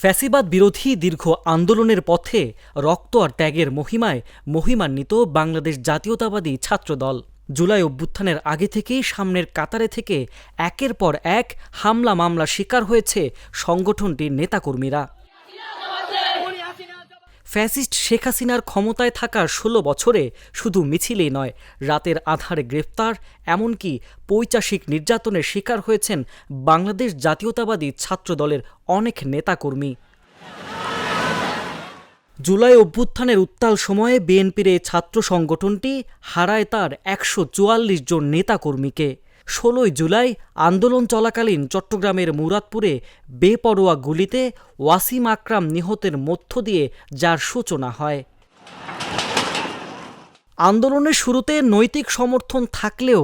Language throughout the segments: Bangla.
ফ্যাসিবাদ বিরোধী দীর্ঘ আন্দোলনের পথে রক্ত আর ত্যাগের মহিমায় মহিমান্বিত বাংলাদেশ জাতীয়তাবাদী ছাত্রদল। জুলাই অভ্যুত্থানের আগে থেকেই সামনের কাতারে থেকে একের পর এক হামলা মামলা শিকার হয়েছে সংগঠনটির নেতাকর্মীরা। ফ্যাসিস্ট শেখ হাসিনার ক্ষমতায় থাকার ১৬ বছরে শুধু মিছিলেই নয়, রাতের আঁধারে গ্রেফতার, এমনকি পৈশাচিক নির্যাতনের শিকার হয়েছেন বাংলাদেশ জাতীয়তাবাদী ছাত্রদলের অনেক নেতাকর্মী। জুলাই অভ্যুত্থানের উত্তাল সময়ে বিএনপির এই ছাত্র সংগঠনটি হারায় তার ১৪৪ জন নেতাকর্মীকে। ১৬ই জুলাই আন্দোলন চলাকালীন চট্টগ্রামের মুরাদপুরে বেপরোয়া গুলিতে ওয়াসিম আকরাম নিহতের মধ্য দিয়ে যার সূচনা হয়। আন্দোলনের শুরুতে নৈতিক সমর্থন থাকলেও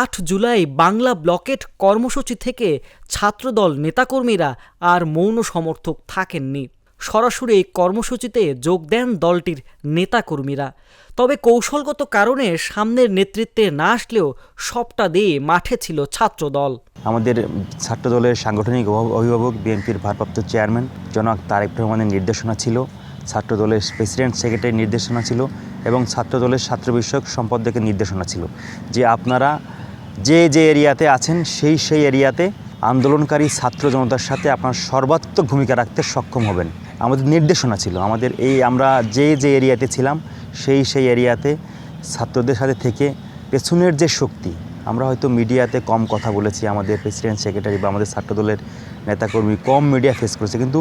৮ জুলাই বাংলা ব্লকেট কর্মসূচি থেকে ছাত্রদল নেতাকর্মীরা আর মৌন সমর্থক থাকেননি। সরাসরি এই কর্মসূচিতে যোগ দেন দলটির নেতাকর্মীরা। তবে কৌশলগত কারণে সামনের নেতৃত্বে না আসলেও সবটা দিয়ে মাঠে ছিল ছাত্রদল। আমাদের ছাত্রদলের সাংগঠনিক অভিভাবক বিএনপির ভারপ্রাপ্ত চেয়ারম্যান জনাব তারেক রহমানের নির্দেশনা ছিল, ছাত্রদলের প্রেসিডেন্ট সেক্রেটারির নির্দেশনা ছিল এবং ছাত্রদলের ছাত্র বিষয়ক সম্পাদকের নির্দেশনা ছিল যে আপনারা যে যে এরিয়াতে আছেন সেই এরিয়াতে আন্দোলনকারী ছাত্র জনতার সাথে আপনার সর্বাত্মক ভূমিকা রাখতে সক্ষম হবেন। আমাদের নির্দেশনা ছিল, আমাদের আমরা যে এরিয়াতে ছিলাম সেই এরিয়াতে ছাত্রদের সাথে থেকে পেছনের যে শক্তি, আমরা হয়তো মিডিয়াতে কম কথা বলেছি, আমাদের প্রেসিডেন্ট সেক্রেটারি বা আমাদের ছাত্রদলের নেতাকর্মী কম মিডিয়া ফেস করেছে, কিন্তু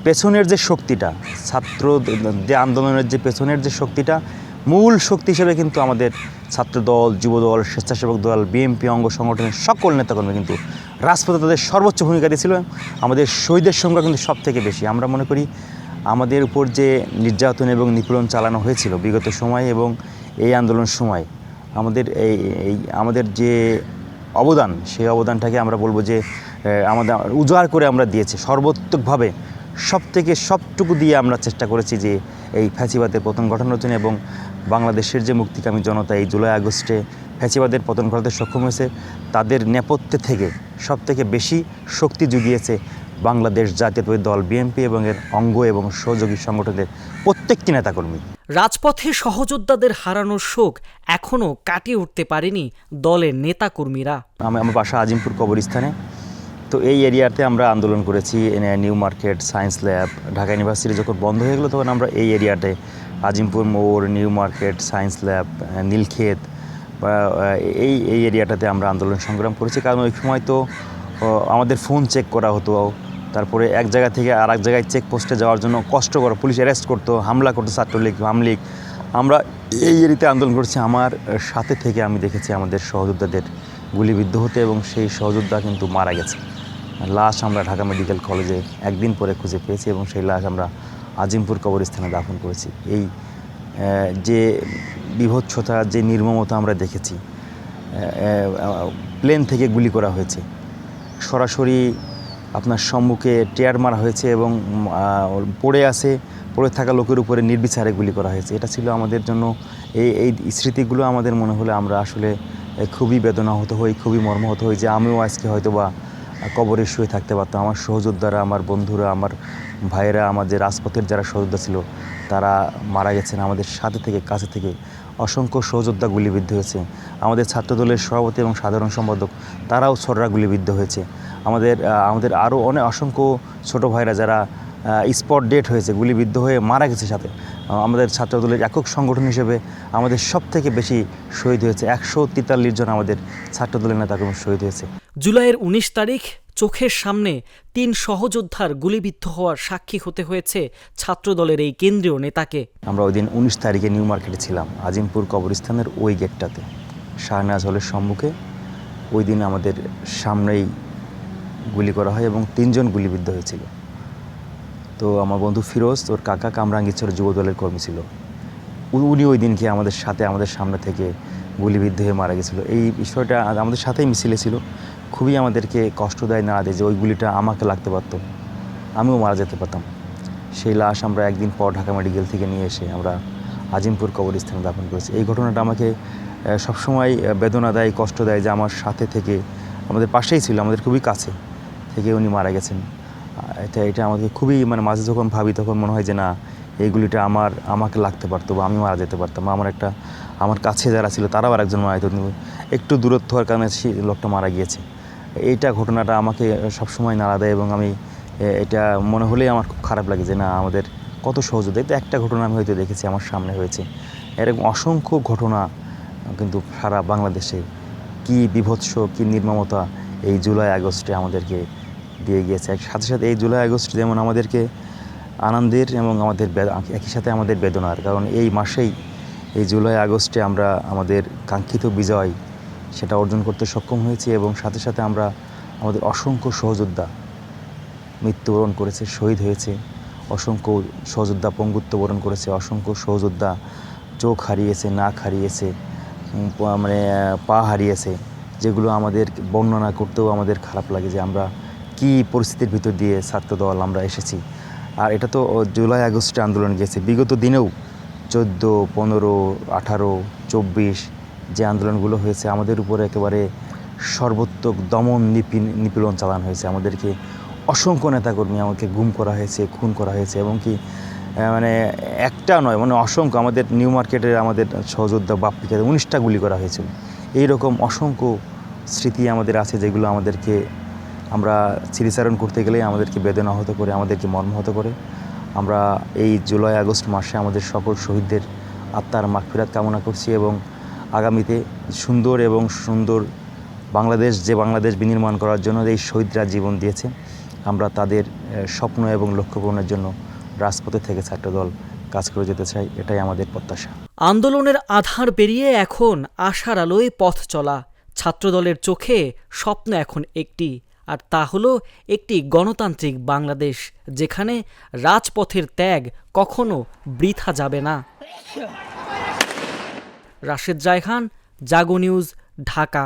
পেছনের যে শক্তিটা, ছাত্র যে আন্দোলনের যে পেছনের যে শক্তিটা, মূল শক্তি হিসেবে কিন্তু আমাদের ছাত্রদল, যুবদল, স্বেচ্ছাসেবক দল, বিএনপি অঙ্গ সংগঠনের সকল নেতাকর্মী কিন্তু রাজপথে তাদের সর্বোচ্চ ভূমিকা দিয়েছিল। আমাদের শহীদের সংখ্যা কিন্তু সব থেকে বেশি। আমরা মনে করি আমাদের উপর যে নির্যাতন এবং নিপীড়ন চালানো হয়েছিল বিগত সময়ে এবং এই আন্দোলনের সময় আমাদের যে অবদান, সেই অবদানটাকে আমরা বলবো যে আমাদের উজাড় করে আমরা দিয়েছি সর্বোত্তকভাবে, সবটুকু দিয়ে আমরা চেষ্টা করেছি যে এই ফ্যাসিবাদের পতন ঘটানোর জন্য এবং বাংলাদেশের যে মুক্তিকামী জনতা এই জুলাই আগস্টে ফ্যাসিবাদের পতন ঘটাতে সক্ষম হয়েছে, তাদের নেপথ্যে থেকে সবথেকে বেশি শক্তি জুগিয়েছে বাংলাদেশ জাতীয়তাবাদী দল বিএনপি এবং এর অঙ্গ এবং সহযোগী সংগঠনের প্রত্যেকটি নেতাকর্মী। রাজপথে সহযোদ্ধাদের হারানোর শোক এখনও কাটিয়ে উঠতে পারেনি দলের নেতাকর্মীরা। আমার বাসা আজিমপুর কবরস্থানে, তো এই এরিয়াতে আমরা আন্দোলন করেছি। New market, science lab, Dhaka university যখন বন্ধ হয়ে গেলো তখন আমরা এই এরিয়াতে আজিমপুর মোড়, new market, science lab, Nilkhet এই এরিয়াটাতে আমরা আন্দোলন সংগ্রাম করেছি। কারণ ওই সময় তো আমাদের ফোন চেক করা হতো, তারপরে এক জায়গা থেকে আর এক জায়গায় চেকপোস্টে যাওয়ার জন্য কষ্টকর, পুলিশ অ্যারেস্ট করতো, হামলা করতো ছাত্রলীগ, আমলীগ। আমরা এই এরিয়াতে আন্দোলন করেছি। আমার সাথে থেকে আমি দেখেছি আমাদের সহযোদ্ধাদের গুলিবিদ্ধ হতে এবং সেই সহযোদ্ধা কিন্তু মারা গেছে। লাশ আমরা ঢাকা মেডিকেল কলেজে একদিন পরে খুঁজে পেয়েছি এবং সেই লাশ আমরা আজিমপুর কবরস্থানে দাফন করেছি। এই যে বীভৎসতা, যে নির্মমতা আমরা দেখেছি, প্লেন থেকে গুলি করা হয়েছে, সরাসরি আপনার সম্মুখে টিয়ার মারা হয়েছে এবং পড়ে থাকা লোকের উপরে নির্বিচারে গুলি করা হয়েছে। এটা ছিল আমাদের জন্য, এই স্মৃতিগুলো আমাদের মনে হলে আমরা আসলে খুবই বেদনাহত হই, খুবই মর্মাহত হই যে আমিও আজকে হয়তো বা কবরে শুয়ে থাকতে পারতাম। আমার সহযোদ্ধারা, আমার বন্ধুরা, আমার ভাইয়েরা, আমার যে রাজপথের যারা সহযোদ্ধা ছিল তারা মারা গেছেন। আমাদের সাথে থেকে, কাছে থেকে অসংখ্য সহযোদ্ধা গুলিবিদ্ধ হয়েছে। আমাদের ছাত্রদলের সভাপতি এবং সাধারণ সম্পাদক তারাও ছোটরা গুলিবিদ্ধ হয়েছে। আমাদের আরও অসংখ্য ছোটো ভাইরা যারা স্পট ডেট হয়েছে, গুলিবিদ্ধ হয়ে মারা গেছে। সাথে আমাদের ছাত্রদলের একক সংগঠন হিসেবে আমাদের সব থেকে বেশি শহীদ হয়েছে, ১৪৩ জন আমাদের ছাত্রদলের নেতাকর্মী শহীদ হয়েছে। জুলাইয়ের ১৯ তারিখ চোখের সামনে ৩ সহযোদ্ধার গুলিবিদ্ধ হওয়ার সাক্ষী হতে হয়েছে ছাত্রদলের এই কেন্দ্রীয় নেতাকে। আমরা ওই দিন ১৯ তারিখে নিউ মার্কেটে ছিলাম, আজিমপুর কবরস্থানের ওই গেটটাতে, শাহনাজ হলের সম্মুখে। ওই দিন আমাদের সামনেই গুলি করা হয় এবং ৩ জন গুলিবিদ্ধ হয়েছিল। তো আমার বন্ধু ফিরোজ, ওর কাকা কামরাঙ্গীরচর যুবদলের কর্মী ছিল, উনি ওই দিনকে আমাদের সামনে থেকে গুলিবিদ্ধ হয়ে মারা গেছিলো। এই বিষয়টা আমাদের সাথেই মিছিলে ছিল, খুবই আমাদেরকে কষ্ট দেয়, না দেয় যে ওই গুলিটা আমাকে লাগতে পারতো, আমিও মারা যেতে পারতাম। সেই লাশ আমরা একদিন পর ঢাকা মেডিকেল থেকে নিয়ে এসে আমরা আজিমপুর কবরস্থানে দাফন করেছি। এই ঘটনাটা আমাকে সবসময় বেদনা দেয়, কষ্ট দেয় যে আমার সাথে থেকে, আমাদের পাশেই ছিল, আমাদের খুবই কাছে থেকে উনি মারা গেছেন। এটা আমাকে খুবই মানে মাঝে যখন ভাবি তখন মনে হয় যে না, এই গুলিটা আমাকে লাগতে পারতো বা আমি মারা যেতে পারতাম, বা আমার কাছে যারা ছিল তারাও আরেকজন মারা যেত, কিন্তু একটু দূরত্ব হওয়ার কারণে সেই লোকটা মারা গিয়েছে। এইটা ঘটনাটা আমাকে সবসময় নাড়া দেয় এবং আমি এটা মনে হলেই আমার খুব খারাপ লাগে যে না, আমাদের কত সহযোগিতা। এটা একটা ঘটনা আমি হয়তো দেখেছি, আমার সামনে হয়েছে, এরকম অসংখ্য ঘটনা কিন্তু সারা বাংলাদেশে কি বীভৎস, কি নির্মমতা এই জুলাই আগস্টে আমাদেরকে দিয়ে গিয়েছে। সাথে সাথে এই জুলাই আগস্ট যেমন আমাদেরকে আনন্দের এবং আমাদের একই সাথে আমাদের বেদনার, কারণ এই মাসেই এই জুলাই আগস্টে আমরা আমাদের কাঙ্ক্ষিত বিজয় সেটা অর্জন করতে সক্ষম হয়েছি, এবং সাথে সাথে আমরা আমাদের অসংখ্য সহযোদ্ধা মৃত্যুবরণ করেছে, শহীদ হয়েছে, অসংখ্য সহযোদ্ধা পঙ্গুত্ব বরণ করেছে, অসংখ্য সহযোদ্ধা চোখ হারিয়েছে, নাক হারিয়েছে, মানে পা হারিয়েছে, যেগুলো আমাদের বর্ণনা করতেও আমাদের খারাপ লাগে যে আমরা কি পরিস্থিতির ভিতর দিয়ে ছাত্রদল আমরা এসেছি। আর এটা তো জুলাই আগস্টে আন্দোলন গিয়েছে, বিগত দিনেও 14, 15, 18, 24 যে আন্দোলনগুলো হয়েছে আমাদের উপরে একেবারে সর্বোত্তক দমন নিপীড়ন চালানো হয়েছে। আমাদেরকে অসংখ্য নেতাকর্মী আমাকে গুম করা হয়েছে, খুন করা হয়েছে, এবং কি মানে একটা নয়, মানে অসংখ্য, আমাদের নিউ মার্কেটের আমাদের সহযোদ্ধা বাপ্পিকে 19টা গুলি করা হয়েছিল। এইরকম অসংখ্য স্মৃতি আমাদের আছে, যেগুলো আমাদেরকে আমরা স্মৃতিচারণ করতে গেলে আমাদেরকে বেদনা হতে করে, আমাদেরকে মর্মাহত করে। আমরা এই জুলাই আগস্ট মাসে আমাদের সকল শহীদদের আত্মার মাগফিরাত কামনা করছি, এবং আগামীতে সুন্দর বাংলাদেশ বিনির্মাণ করার জন্য এই শহীদরা জীবন দিয়েছে, আমরা তাদের স্বপ্ন এবং লক্ষ্য পূরণের জন্য রাজপথে থেকে ছাত্রদল কাজ করে যেতে চাই, এটাই আমাদের প্রত্যাশা। আন্দোলনের আধার পেরিয়ে এখন আশার আলোয় পথ চলা। ছাত্রদলের চোখে স্বপ্ন এখন একটি, আর তা হলো একটি গণতান্ত্রিক বাংলাদেশ, যেখানে রাজপথের ত্যাগ কখনো বৃথা যাবে না। রাশেদ জায়খান, জাগো নিউজ, ঢাকা।